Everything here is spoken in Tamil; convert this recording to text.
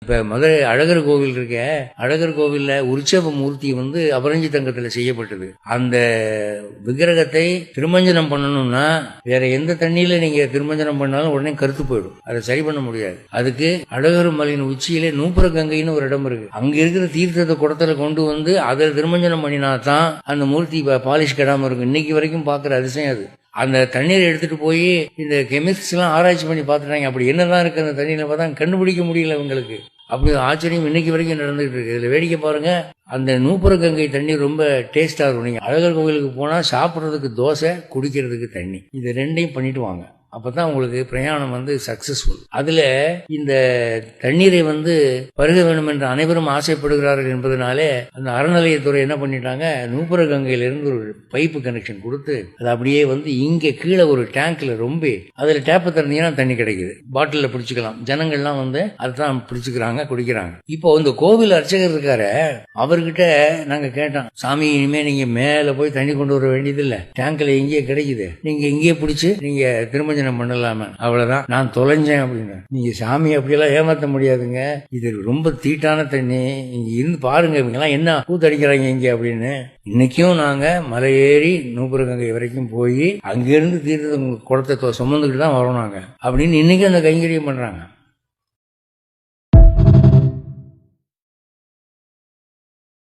இப்ப மதுரை அழகர் கோவில் இருக்க, அழகர் கோவில்ல உற்சவ மூர்த்தி அபரஞ்சி தங்கத்துல செய்யப்பட்டது. அந்த விக்கிரகத்தை திருமஞ்சனம் பண்ணணும்னா வேற எந்த தண்ணியில நீங்க திருமஞ்சனம் பண்ணாலும் உடனே கருத்து போயிடும். அதை சரி பண்ண முடியாது. அதுக்கு அழகர் மலையின் உச்சியிலே நூப்புர கங்கைன்னு ஒரு இடம் இருக்கு. அங்க இருக்கிற தீர்த்தத்தை குடத்துல கொண்டு அதில் திருமஞ்சனம் பண்ணினா தான் அந்த மூர்த்தி பாலிஷ் கெடாம இருக்கும். இன்னைக்கு வரைக்கும் பாக்குற அதிசயம் அது. அந்த தண்ணீரை எடுத்துட்டு போய் இந்த கெமிஸ்ட்ஸ் எல்லாம் ஆராய்ச்சி பண்ணி பார்த்துட்டாங்க. அப்படி என்னதான் இருக்கு அந்த தண்ணியில பார்த்தா கண்டுபிடிக்க முடியல அவங்களுக்கு. அப்படி ஆச்சரியம் இன்னைக்கு வரைக்கும் நடந்துகிட்டு இருக்கு. இதுல வேடிக்கை பாருங்க, அந்த நூப்புர கங்கை தண்ணி ரொம்ப டேஸ்டா இருக்கும். நீங்க அழகர் கோவிலுக்கு போனா சாப்பிட்றதுக்கு தோசை, குடிக்கிறதுக்கு தண்ணி, இது ரெண்டையும் பண்ணிட்டு வாங்க. அப்பதான் உங்களுக்கு பிரயாணம் சக்சஸ்ஃபுல். அதுல இந்த தண்ணீரை பருக வேண்டும் என்று அனைவரும் ஆசைப்படுகிறார்கள் என்பதனாலே அந்த அறநிலையத்துறை என்ன பண்ணிட்டாங்க, நூப்புர கங்கையிலிருந்து ஒரு பைப்பு கனெக்ஷன் கொடுத்து அது அப்படியே இங்க கீழே ஒரு டேங்க்ல ரொம்ப அதுல டேப்பை திறந்தீங்கன்னா தண்ணி கிடைக்குது. பாட்டில பிடிச்சிக்கலாம். ஜனங்கள்லாம் அதுதான் பிடிச்சுக்கிறாங்க, குடிக்கிறாங்க. இப்போ இந்த கோவில் அர்ச்சகர் இருக்காரு, அவர்கிட்ட நாங்க கேட்டோம், சாமி இனிமே நீங்க மேல போய் தண்ணி கொண்டு வர வேண்டியது இல்ல, டேங்க்ல இங்கேயே கிடைக்குது, நீங்க இங்கேயே பிடிச்சு நீங்க திருமஞ்சனம் பண்ணலாம, அவ்வளவுதான், நான் தொலைஞ்சேன் அப்படின்னு. நீங்க சாமி அப்படியெல்லாம் ஏமாத்த முடியாதுங்க, இது ரொம்ப தீட்டான தண்ணி, இங்க இருந்து பாருங்க இவங்கெல்லாம் என்ன கூத்தடிக்கிறாங்க இங்க அப்படின்னு. இன்னைக்கும் நாங்க மலை ஏறி நூப்புர கங்கை வரைக்கும் போய் அங்கிருந்து தீர்த்தத்தை குடத்தை சுமந்துக்கிட்டு தான் வரோம் நாங்க அப்படின்னு இன்னைக்கும் அந்த கைங்கரியம் பண்றாங்க.